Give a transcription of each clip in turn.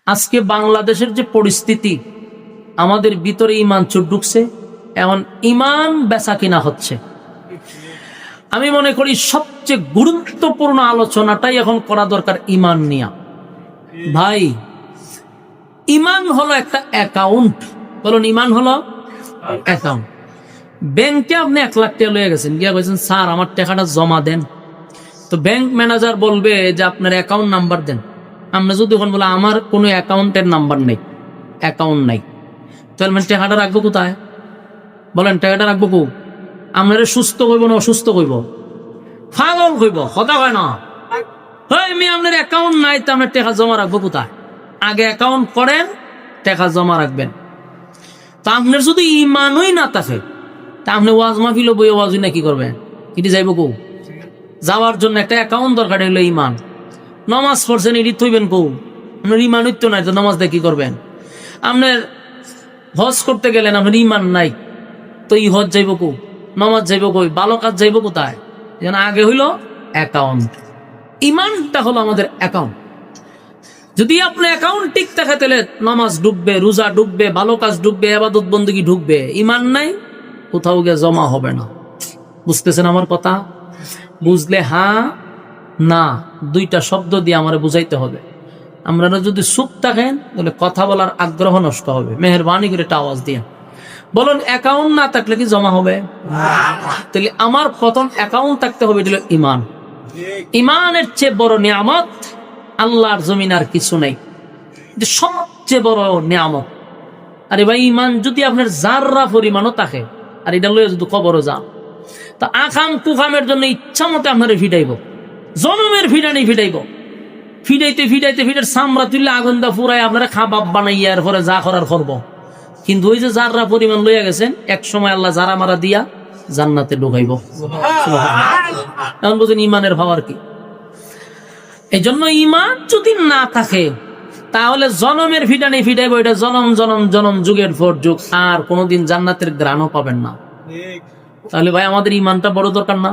আজকে বাংলাদেশের যে পরিস্থিতি, আমাদের ভিতরে ইমান চোট ঢুকছে, এখন ইমান বেচা কিনা হচ্ছে। আমি মনে করি সবচেয়ে গুরুত্বপূর্ণ আলোচনাটাই এখন করা দরকার ইমান নিয়ে। ভাই, ইমান হলো একটা অ্যাকাউন্ট। বলুন, ইমান হলো অ্যাকাউন্ট। ব্যাংকে আপনি 1 লাখ টাকা লয়ে গেছেন, গিয়া বলছেন স্যার আমার টাকাটা জমা দেন, তো ব্যাংক ম্যানেজার বলবে যে আপনার অ্যাকাউন্ট নাম্বার দেন। আমরা যদি এখন বলে আমার কোনো অ্যাকাউন্টের নাম্বার নেই, অ্যাকাউন্ট নাই, তাহলে মানে টাকাটা রাখবো কোথায়? বলেন, টাকাটা রাখবো কো? আপনারা সুস্থ কইব না অসুস্থ কইব? পাগল কইব, কথা হয় না। আমি আপনার অ্যাকাউন্ট নাই, তো আপনার টাকা জমা রাখবো কোথায়? আগে অ্যাকাউন্ট করেন, টাকা জমা রাখবেন। তা আপনার যদি ইমানই না থাকে, তা আপনি ওয়াজ মাহফিল বই ওয়াজ না কি করবেন? এটি যাইব কো? যাওয়ার জন্য একটা অ্যাকাউন্ট দরকার, হলো ইমান। নামাজ পড়ছেন, এটি থইবেন কো? আপনার ইমান তো নাই, তো নামাজ দিয়ে কি করবেন? আপনার হজ করতে গেলেন, আপনার ইমান নাই, তো এই হজ যাইব কো? নামাজ যাইব কই? ভালো কাজ যাইব কোথায়? যেন আগে হইল অ্যাকাউন্ট। ইমানটা হলো আমাদের অ্যাকাউন্ট। যদি আপনার অ্যাকাউন্ট ঠিক থাকে, তাহলে নামাজ ডুববে, রোজা ডুববে, ভালো কাজ ডুববে, ইবাদত বন্দেগী ঢুকবে। ইমান নাই, কোথাও গিয়ে জমা হবে না। বুঝতেছেন আমার কথা? বুঝলে হ্যাঁ না দুইটা শব্দ দিয়ে আমার বুঝাইতে হবে। আমরা যদি চুপ থাকেন, তাহলে কথা বলার আগ্রহ নষ্ট হবে। মেহেরবানি করে একটা আওয়াজ দিয়ে বলুন, অ্যাকাউন্ট না থাকলে কি জমা হবে? তাহলে আমার প্রথম অ্যাকাউন্ট থাকতে হবে, এটা ইমান। ইমানের চেয়ে বড় নিয়ামত আল্লাহর জমিন আর কিছু নেই। সবচেয়ে বড় নিয়ামত। আরে ভাই, ইমান যদি আপনার জাররা পরিমাণও থাকে, আর এটা লয়ে যদি কবরও যান, তা আকাম কুকামের জন্য ইচ্ছা মতো আপনারা ফিটাইব, জনমের ফিটানি ফিটাইব। ফিটাইতে ফিটাইতে ফিটার সামরা তুললে আগুন দা ফুরাই আপনারা খাবাব বানাইয়া এরপরে যা করার করব। কিন্তু ওই যে যাররা পরিমাণ লইয়া গেছেন, এক সময় আল্লাহ যারা মারা দিয়া জান্নাতে ঢুকাইব। এখন বুঝেন ইমানের ভাবার কি। এই জন্য ইমান যদি না থাকে, তাহলে জনমের ফিটানি ফিটাইব, এটা জনম জনম জনম যুগের পর যুগ, আর কোনোদিন জান্নাতের গ্রাণও পাবেন না। তাহলে ভাই, আমাদের ইমানটা বড় দরকার না?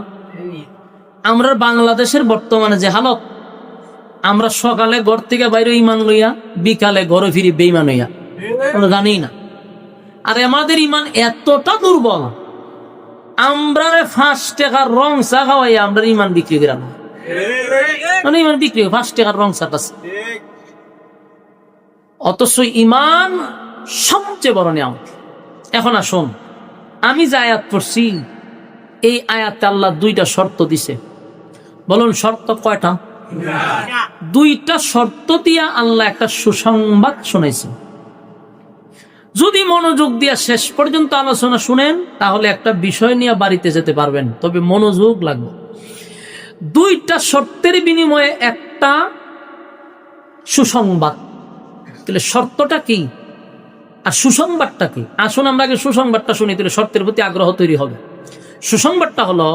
আমরা বাংলাদেশের বর্তমানে যে হালত, আমরা সকালে ঘর থেকে বাইরে ইমান লইয়া, বিকালে ঘরে ফিরি বেইমান হইয়া, আমরা জানি না। আর আমাদের ইমান এতটা দুর্বল, আমরা 5 টাকার রং চা খাওয়াই আমরা ইমান বিক্রি করা না, মানে ইমান বিক্রি 5 টাকার রং চা কাছে। অথচ ইমান সবচেয়ে বড় নিয়ামত। এখন আসুন, আমি যে আয়াত পড়ছি, এই আয়াতে আল্লাহ 2টা শর্ত দিছে। বলুন, শর্ত কয়টা? 2টা শর্ত দিয়া আল্লাহ একটা সুসংবাদ শুনাইছে। যদি মনোযোগ দিয়া শেষ পর্যন্ত আলোচনা শুনেন, তাহলে একটা বিষয় নিয়ে বাড়িতে যেতে পারবেন, তবে মনোযোগ লাগবে। 2টা শর্তের বিনিময়ে একটা সুসংবাদ। তাহলে শর্তটা কি আর সুসংবাদটা কি? আসুন আমরা আগে সুসংবাদটা শুনি, তাহলে শর্তের প্রতি আগ্রহ তৈরি হবে। সুসংবাদটা হলো,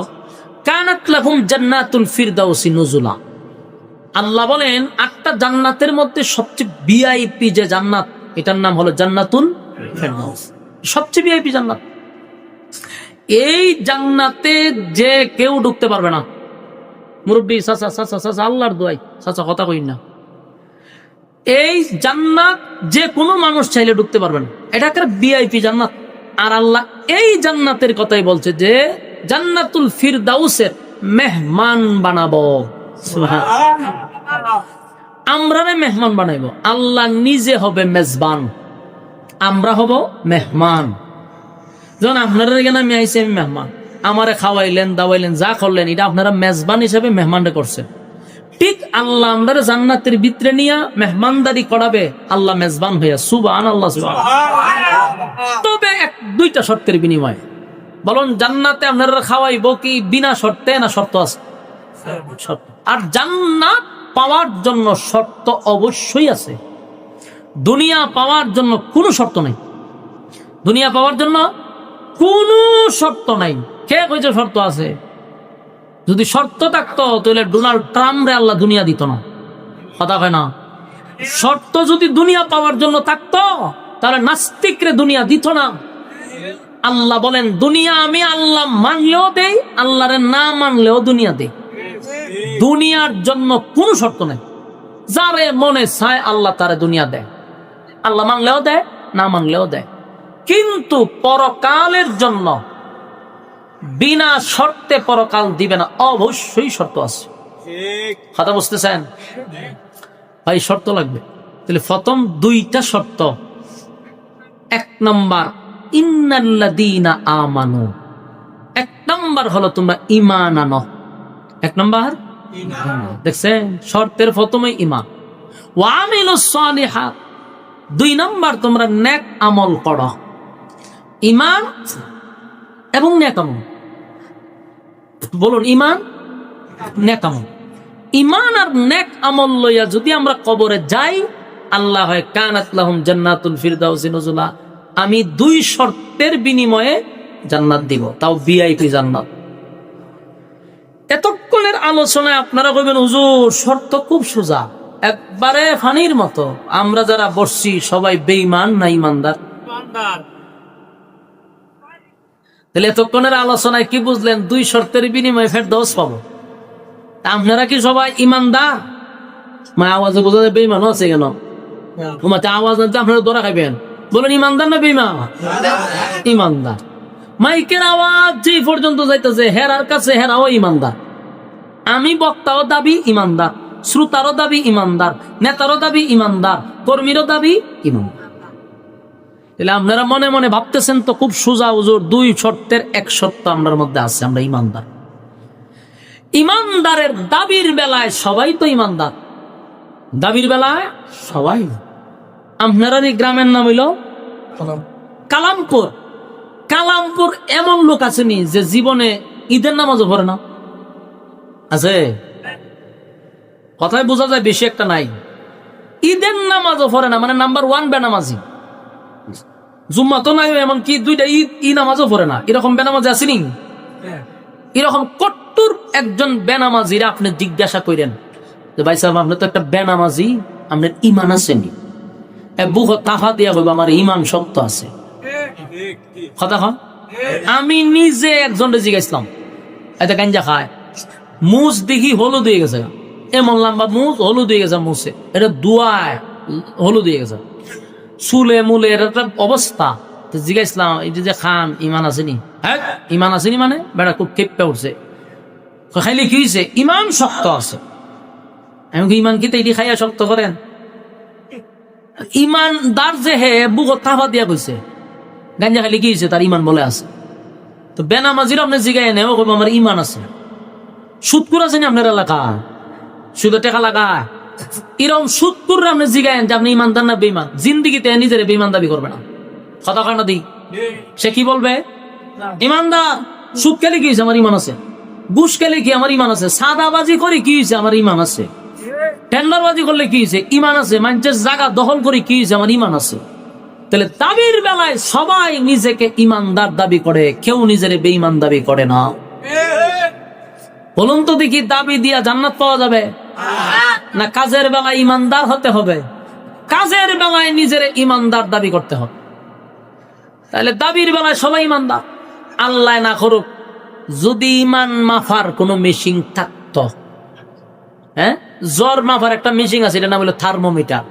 কানাত লাহুম জান্নাতুল ফিরদাউসি নুজুলা। আল্লাহ বলেন, 8টা জান্নাতের মধ্যে সবচেয়ে ভিআইপি যে জান্নাত, এটার নাম হলো জান্নাতুল ফিরদাউস। সবচেয়ে ভিআইপি জান্নাত। এই জান্নাতে যে কেউ ঢুকতে পারবে না। মুরব্বী চাচা চাচা চাচা, আল্লাহর দোয়াই চাচা কথা কই না, এই জান্নাত যে কোনো মানুষ চাইলে ঢুকতে পারবে না। এটা একটা ভিআইপি জান্নাত। আর আল্লাহ এই জান্নাতের কথাই বলছে যে জান্নাতুল ফিরদাউসের মেহমান বানাবো। আমরা মেহমান বানাইব, আল্লাহ নিজে হবে মেজবান, আমরা হব মেহমান। যখন আপনারা এখানে আমি আইসি, আমি মেহমান, আমারে খাওয়াইলেন দাওয়াইলেন যা করলেন, এটা আপনারা মেজবান হিসেবে মেহমানরা করছেন। ঠিক আল্লাহ আমরা জান্নাতের ভিতরে নিয়ে মেহমানদারি করাবে, আল্লাহ মেজবান হইয়া। সুবহানাল্লাহ। তবে 2টা শর্তের বিনিময়ে। বলুন, জান্নাতে আপনারা খাওয়াইব কি বিনা শর্তে, না শর্ত আছে? শর্ত। আর জান্নাত পাওয়ার জন্য শর্ত অবশ্যই আছে। দুনিয়া পাওয়ার জন্য কোনো শর্ত নাই। দুনিয়া পাওয়ার জন্য কোনো শর্ত নাই। কে কইছে শর্ত আছে? যদি শর্ত থাকতো, তাহলে ডোনাল্ড ট্রাম্পরে আল্লাহ দুনিয়া দিত না। কথা হয় না? শর্ত যদি দুনিয়া পাওয়ার জন্য থাকতো, তাহলে নাস্তিকরে দুনিয়া দিত না। আল্লাহ বলেন, দুনিয়া আমি আল্লাহ মানলেও দেই, আল্লাহরে না মানলেও দুনিয়া দেই। দুনিয়ার জন্য কোনো শর্ত নাই। যারে মনে চায় আল্লাহ তারে দুনিয়া দেয়, আল্লাহ মানলেও দেয়, না মানলেও দেয়। কিন্তু পরকালের জন্য বিনা শর্তে পরকাল দিবে না, অবশ্যই শর্ত আছে। কথা বুঝতেছেন ভাই? শর্ত লাগবে। তাহলে প্রথম দুইটা শর্ত, এক নম্বর ইন্নাল্লাযীনা আমানু, এক নম্বর হলো তোমরা ঈমান আনো। এক নম্বর দেখছেন, শর্তের প্রথমে ঈমান। ওয়া আমিলুস সালিহাত, দুই নম্বর তোমরা নেক আমল করো। ঈমান এবং নেক আমল, বলুন ঈমান নেক আমল। ঈমান আর নেক আমল লইয়া যদি আমরা কবরে যাই, আল্লাহ হয় কানাত লাহুম জান্নাতুল ফিরদাউসি নুজুলা, আমি দুই শর্তের বিনিময়ে জান্নাত দিব, তাও ভিআইপি জান্নাত। এতক্ষণের আলোচনায় আপনারা কইবেন হুজুর শর্ত খুব সোজা, একবারে ফানির মতো। আমরা যারা বসছি সবাই বেঈমান না ঈমানদার? তাহলে এতক্ষণের আলোচনায় কি বুঝলেন? দুই শর্তের বিনিময়ে ফেরদাউস পাবো। আপনারা কি সবাই ঈমানদার? মা আওয়াজে বোঝা যায় বেঈমান আছে কেন? তোমাতে আওয়াজ না আপনারা দৌড়া খাইবেন। বলেন ঈমানদার না বেঈমান? ঈমানদার। মাইকের আওয়াজ যেই পর্যন্ত যাইতেছে হেরার কাছে হেরাও ঈমানদার। আমি বক্তাও দাবি ঈমানদার, শ্রোতারও দাবি ঈমানদার, নেতারও দাবি ঈমানদার, কর্মীরও দাবি ঈমানদার। তাহলে আপনারা মনে মনে ভাবতেছেন তো খুব সোজা হুজুর, দুই শর্তের এক শর্ত আমাদের মধ্যে আছে, আমরা ঈমানদার। ঈমানদারের দাবির বেলায় সবাই তো ঈমানদার, দাবির বেলায় সবাই। আপনারা গ্রামের নাম হইল কালামপুর। কালামপুর এমন লোক আসেনি যে জীবনে ঈদের নামাজও পড়ে না? আছে? কথায় বোঝা যায় বেশি একটা নাই। ঈদের নামাজও পড়ে না, মানে নাম্বার ওয়ান বেনামাজি। জুম্মা তো নাই, এমনকি দুইটা ঈদ নামাজও পড়ে না, এরকম বেনামাজি আসেনি? এরকম কট্টুর একজন বেনামাজিরা আপনি জিজ্ঞাসা করেন যে ভাই সাহেব আপনি তো একটা বেনামাজি, আপনার ঈমান আসেনি? বুক তাফা দিয়া বলবো আমার ঈমান শক্ত আছে। কথা কন। আমি নিজে একজনকে জিজ্ঞাসলাম, এটা গাঞ্জা খায়, মুজ দেখি হলুদ হয়ে গেছে, এমন লম্বা মুজ হলুদ হয়ে গেছে, মুছে এটা দুয়ায় হলুদ হয়ে গেছে, চুলে মুলে এটা একটা অবস্থা। জিজ্ঞাসলাম এই যে খান ঈমান আসেনি? হ্যাঁ ঈমান আসেনি মানে? বেড়া খুব কেঁপে উঠছে। খাইলে কি হয়েছে? ঈমান শক্ত আছে। আমি ঈমান কি এটি খাইয়া শক্ত করেন? ঈমানদার যে হে বুক তাফা দিয়া কইছে, গাঞ্জা খাইলে কি হয়েছে? তার ঈমান বলে আছে। তো বেনামাজির আপনি জিগাই নেও কইব আমার ঈমান আছে। সুদকুর আছে না আপনার এলাকা? সুদের টাকা লাগায় এরকম সুদকুর আপনি জিগায়েন যে আপনি ঈমানদার না বেঈমান? জিন্দিগিতে নিজের বেঈমান দাবি করবে না। কথা কানা দিই, সে কি বলবে? ঈমানদার। সুদ খেলে কি হয়েছে? আমার ঈমান আছে। ঘুষ খেলে কি? আমার ঈমান আছে। সাদাবাজি করে কি হয়েছে? আমার ঈমান আছে। টেন্ডারবাজি করলে কি হয়েছে? ঈমান আছে। মানুষের জায়গা দখল করে কি হয়েছে? আমার ঈমান আছে। তাহলে দাবির বেলায় সবাই নিজেকে ঈমানদার দাবি করে, কেউ নিজের বেঈমান দাবি করে না। বলুন তো দেখি, দাবি দিয়া জান্নাত পাওয়া যাবে না কাজের বেলায় ঈমানদার হতে হবে? কাজের বেলায় নিজের ঈমানদার দাবি করতে হবে। তাহলে দাবির বেলায় সবাই ঈমানদার। আল্লাহ না করুক যদি ঈমান মাফার কোন মেশিন থাকতো, হ্যাঁ, জ্বর মাফার একটা মেশিন আছে, এটা নাম হলো থার্মোমিটার।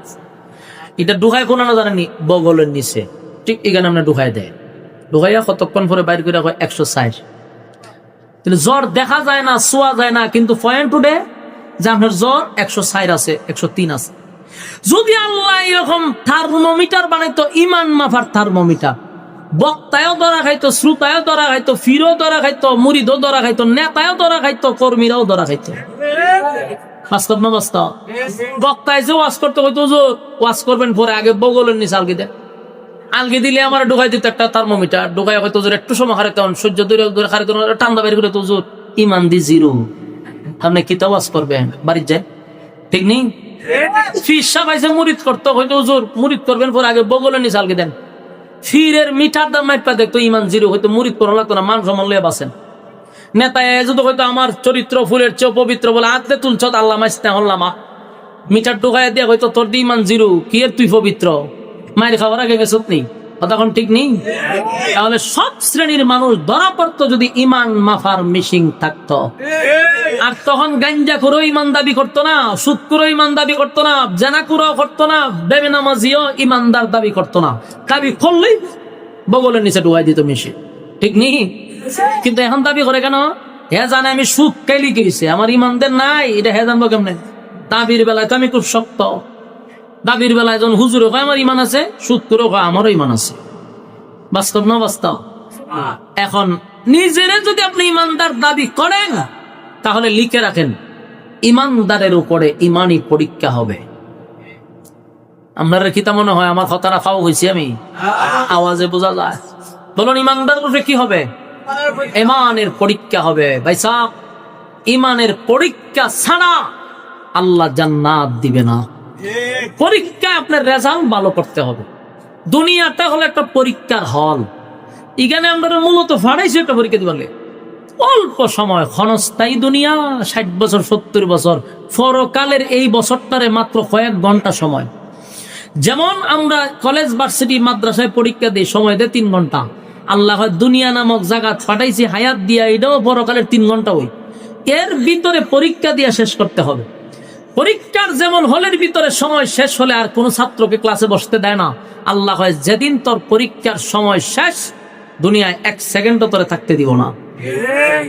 এটা ঢুকায় কোন না জানেনি? বগলের নিচে, ঠিক এখানে আমরা ঢুকাই দেয়, ঢুকাইয়া কতক্ষণ পরে বাইর করে 160। তাহলে জ্বর দেখা যায় না, ছোঁয়া যায় না, কিন্তু পয়েন্ট উঠে যে আপনার জ্বর 160 আছে, 103 আছে। যদি আল্লাহ এরকম থার্মোমিটার বানাইতো, ঈমান মাফার থার্মোমিটার, বক্তায়ও ধরা খাইতো, শ্রোতায়ও ধরা খাইতো, ফিরও ধরা খাইতো, মুরিদও ধরা খাইতো, নেতায়ও ধরা খাইতো, কর্মীরাও ধরা খাইতো। বাস্তব না বাস্তব? বক্তায় যে ওয়াজ করতে হইতো, ওয়াজ করবেন পরে আগে বগলের নিচে আলগি দেয়, আলগি দিলে আমার ঢুকাই দিত একটা থার্মোমিটার, ঢুকাই হয়তো একটু সময় হারাইতে সহ্য ধরে হারাইতে ঠান্ডা বের করে তো ঈমান দি জিরো। আপনি কি ওয়াজ করবেন? বাড়ির যায় ঠিক নেই। ফির সাবাইছে মুরিদ করতে হয়তো হুজুর মুরিদ করবেন পরে আগে বগলের নিচে আলগি দেন, ফিরের মিটার দাম মাইপা দেখতো ঈমান জিরো, হয়তো মুরিদ করা লাগতো না, মান সম্মান লইয়া বাঁচেন। নেতায় যদি হয়তো আমার চরিত্র ফুলের চেয়ে পবিত্র বলে আঁকলে তুলছ, আল্লাহ মাইস্তা হল্লামা, মিটার ঢুকাইয়া দিয়ে হয়তো তোর দি ঈমান জিরো, কি এর তুই পবিত্র, মায়ের খাবার আগে গেছত নেই, কতক্ষণ ঠিক নেই? তাহলে সব শ্রেণীর মানুষ ধরা পড়তো যদি ইমান মাফার মিশিং থাকতো। আর তখন গাঞ্জা করে ইমান দাবি করতো না, সুদ করে ইমান দাবি করতো না, জানা করেও করতো না, বেনামাজিও ইমানদার দাবি করতো না। দাবি করলেই বগলের নিচে ডুবাই দিত মিশে, ঠিক নেই? কিন্তু এখন দাবি করে কেন? হে জানে আমি সুদ কাইলি করেছে, আমার ইমানদের নাই, এটা হে জানবো কেমনে? দাবির বেলায় তো আমি খুব শক্ত। দাবির বেলায় যখন হুজুরে কয় আমার ইমান আছে, সুদ করে কয় আমারও ইমান আছে। বাস্তব না বাস্তব? এখন নিজের যদি আপনি ইমানদার দাবি করেন, তাহলে লিখে রাখেন ইমানদারের উপরে ইমানই পরীক্ষা হবে। আপনার কি তা মনে হয় আমার কথাটা ফাও হয়েছি? আমি আওয়াজে বোঝা যায়। বলুন ইমানদারের উপরে কি হবে? ইমানের পরীক্ষা হবে। ভাই সাহেব, ইমানের পরীক্ষা ছাড়া আল্লাহ জান্নাত দিবে না। পরীক্ষা আপনার রেজাল্ট ভালো করতে হবে। দুনিয়াটা হলো একটা পরীক্ষার হল। এখানে আমরা মূলত ফাড়াইছি একটা পরীক্ষা দিবালে অল্প সময়, ক্ষণস্থায়ী দুনিয়া, 60 বছর 70 বছর। পরকালের এই বছরটারে মাত্র কয়েক ঘন্টা সময়। যেমন আমরা কলেজ ভার্সিটি মাদ্রাসায় পরীক্ষা দিই, সময় দেয় 3 ঘন্টা। আল্লাহ দুনিয়া নামক জায়গা পাঠাইছি হায়াত দিয়া, এটাও পরকালের 3 ঘন্টা। ওই এর ভিতরে পরীক্ষা দিয়া শেষ করতে হবে। পরীক্ষার যেমন হলের ভিতরে সময় শেষ হলে আর কোন ছাত্রকে ক্লাসে বসতে দেয় না। আল্লাহ হয় যেদিন তোর পরীক্ষার সময় শেষ, দুনিয়ায় 1 সেকেন্ডও তোরে থাকতে দিব না।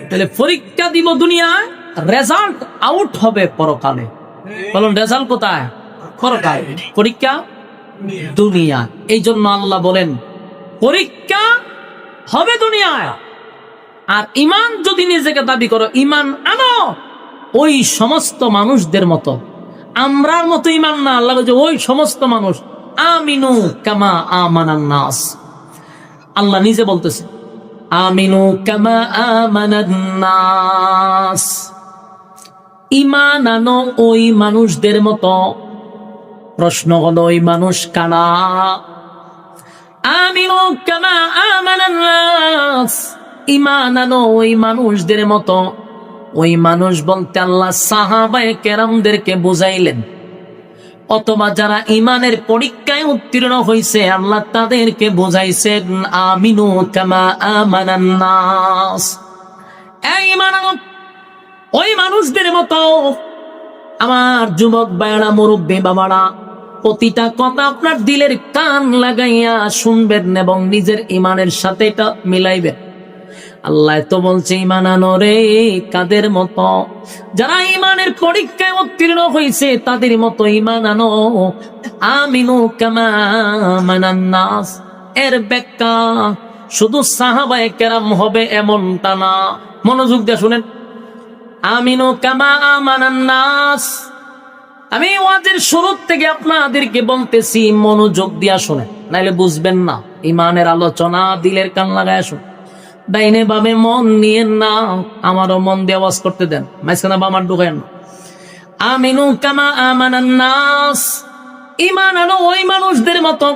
তাহলে পরীক্ষা দিব দুনিয়ায়, রেজাল্ট আউট হবে পরকালে। বলুন রেজাল্ট কোথায়? পরকালে। পরীক্ষা দুনিয়া। এই জন্য আল্লাহ বলেন পরীক্ষা হবে দুনিয়ায়। আর ইমান যদি নিজেকে দাবি করো, ইমান আনো ওই সমস্ত মানুষদের মতো, আমরার মতো ইমান না। আল্লাহ বলছে ওই সমস্ত মানুষ, আমিনু কামা আমানান নাস। আল্লাহ নিজে বলতেছে আমিনু কামা আমানান নাস, ইমান আনো ওই মানুষদের মতো। প্রশ্ন হলো ওই মানুষ কারা? আমিনু কামা আমানান নাস, ইমান আনো ওই মানুষদের মতো। ওই মানুষ বলতে আল্লাহ সাহাবায়ে কেরামদেরকে বুঝাইলেন, অথবা যারা ইমানের পরীক্ষায় উত্তীর্ণ হয়েছে আল্লাহ তাদেরকে বুঝাইছেন আমিনু কামা আমানান নাস। এই ইমান আনো ওই মানুষদের মতো। আমার যুবক ভাইরা, মুরব্বী বাবারা, প্রতিটা কথা আপনার দিলের কান লাগাইয়া শুনবেন এবং নিজের ইমানের সাথে এটা মিলাইবেন। আল্লাহ তো বলছে ইমান আনো রে কাদের মতো? যারা ইমানের পরীক্ষায় উত্তীর্ণ হয়েছে তাদের মতো ইমান আনো। আমিনু কামা আমানান নাস, এর ব্যাখ্যা শুধু সাহাবায়ে কেরাম হবে এমনটা না। মনোযোগ দিয়ে শুনেন, আমিনু কামা আমানান নাস। আমি ওয়াজের শুরু থেকে আপনাদেরকে বলতেছি, মনোযোগ দিয়া শুনেন, নাইলে বুঝবেন না। ইমানের আলোচনা দিলের কান লাগায় শুন। ডাইনে বামে মন নিয়ে না, আমারও মন দিয়ে আওয়াজ করতে দেন, মাঝখানে বামার ঢুকেন না। আমিনু কামা আমানান নাস, ইমান আনো ওই মানুষদের মতো।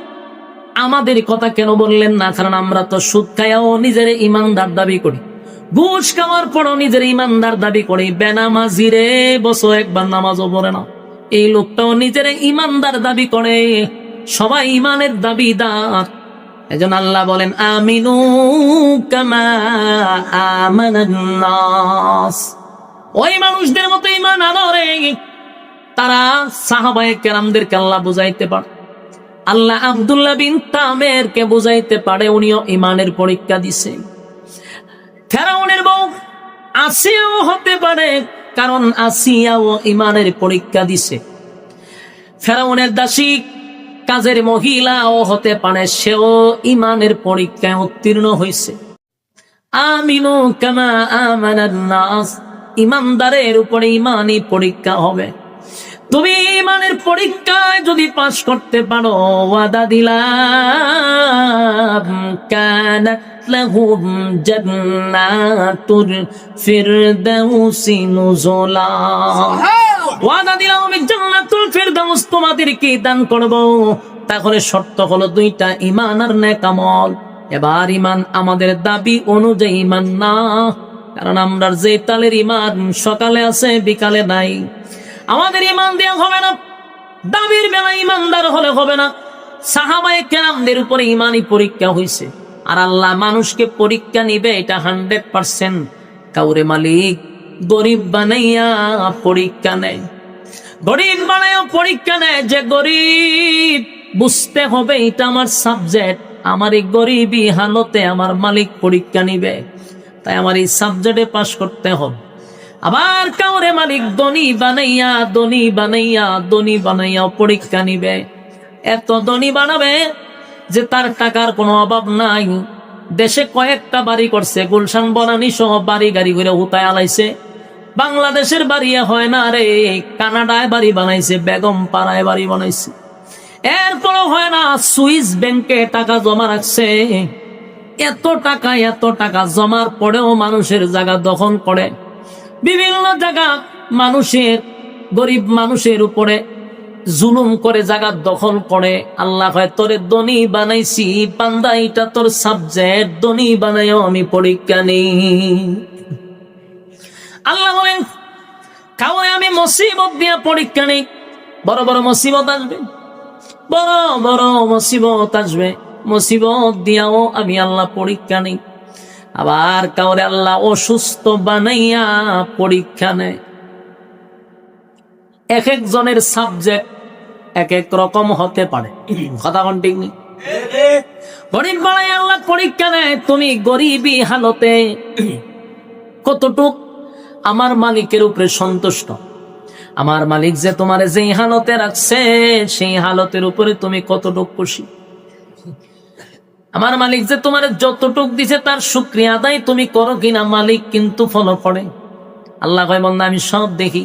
আমাদের কথা কেন বললেন না? কারণ আমরা তো সুদ খায়াও নিজের ইমানদার দাবি করি, ঘুষ খাওয়ার পরও নিজের ইমানদার দাবি করি, বেনামাজি রে বছর একবার নামাজও পড়ে না, এই লোকটাও নিজের ইমানদার দাবি করে। সবাই ইমানের দাবিদার। এজন্য আল্লাহ বলেন আমিনু কামা আমানান নাস, ওই মানুষদের মতো ঈমান আনো রে। তারা সাহাবায়ে কেরামদেরকে আল্লাহ বুঝাইতে পারে। আল্লাহ আব্দুল্লাহ বিন তামের কে বুঝাইতে পারে, উনিও ঈমানের পরীক্ষা দিছে। ফেরাউনের বউ আসিয়াও হতে পারে, কারণ আসিয়াও ঈমানের পরীক্ষা দিছে। ফেরাউনের দাসী কাজের মহিলাও হতে পারে, সেও ঈমানের পরীক্ষায় উত্তীর্ণ হয়েছে। আমিনু কামা আমানান নাস, ঈমানদারের উপরে ঈমানই পরীক্ষা হবে। তুমি ঈমানের পরীক্ষায় যদি পাস করতে পারো, ওয়াদা দিলাম কানাত লাহুম জান্নাতুল ফিরদাউসি নুজুলা, ওয়াদা দিলাম আমি জান্নাতুল ফিরদাউস তোমাদেরকে দান করব। তাহলে শর্ত হলো দুইটা, ঈমান আর নেক আমল। এবার ঈমান আমাদের দাবি অনুযায়ী ঈমান না, কারণ আমরা যে তালের ঈমান সকালে আছে বিকালে নাই। আমাদের ঈমান দেওয়া হবে না, দাবির বেলা ঈমানদার হলে হবে না। সাহাবায়ে কেরামদের উপরে ইমানি পরীক্ষা হইছে। আর আল্লাহ মানুষকে পরীক্ষা নিবে এটা 100%। কাউরে মালিক গরিব বানাইয়া পরীক্ষা নেয়, গরিব বানাইয়া পরীক্ষা নেয়। যে গরিব বুঝতে হবে এটা আমার সাবজেক্ট, আমার এই গরিবী হালতে আমার মালিক পরীক্ষা নিবে, তাই আমার এই সাবজেক্টে পাশ করতে হবে। আবার কাউরে মালিক ধনী বানাইয়া ধনী বানাইয়া ধনী বানাইয়া পরীক্ষা নিবে। এত ধনী বানাবে যে তার টাকার কোনো অভাব নাই। দেশে কয়েকটা বাড়ি করছে, গুলশান বনানী সহ বাড়ি গাড়ি করে হুতায় আলাইছে। বাংলাদেশের বাড়ি হয় না রে, কানাডায় বাড়ি বানাইছে, বেগম পাড়ায় বাড়ি বানাইছে। এরপরও হয় না, সুইস ব্যাংকে টাকা জমা রাখছে। এত টাকা জমার পরেও মানুষের জায়গা দখল করে, বিভিন্ন জায়গা মানুষের, গরিব মানুষের উপরে জুলুম করে জায়গা দখল করে। আল্লাহ হয় তোরে ধনী বানাইছি বান্দা, এটা তোর সাবজেক্ট, ধনী বানাইও আমি পরীক্ষা নেই। আল্লাহ বলেন কাউরে আমি মুসিবত দিয়া পরীক্ষা নেই। বড় বড় মুসিবত আসবে, বড় বড় মুসিবত আসবে, মুসিবত দিয়াও আমি আল্লাহ পরীক্ষা নেই। আবার কাউরে আল্লাহ অসুস্থ বানাইয়া পরীক্ষা নেয়। এক একজনের সাবজেক্ট এক এক রকম হতে পারে, কথা কোন ঠিক নেই। গরিব বানাই আল্লাহ পরীক্ষা নেয়, তুমি গরিবী হালতে কতটুক আমার মালিকের উপরে সন্তুষ্ট। আমার মালিক যে তোমারে যেই হালতে রাখছে সেই হালতের উপরে তুমি কতটুক খুশি। আমার মালিক যে তোমার যতটুক দিছে তার শুকরিয়া আদায় তুমি করো কিনা, মালিক কিন্তু ফলো করে। আল্লাহ কয় বান্দা আমি সব দেখি।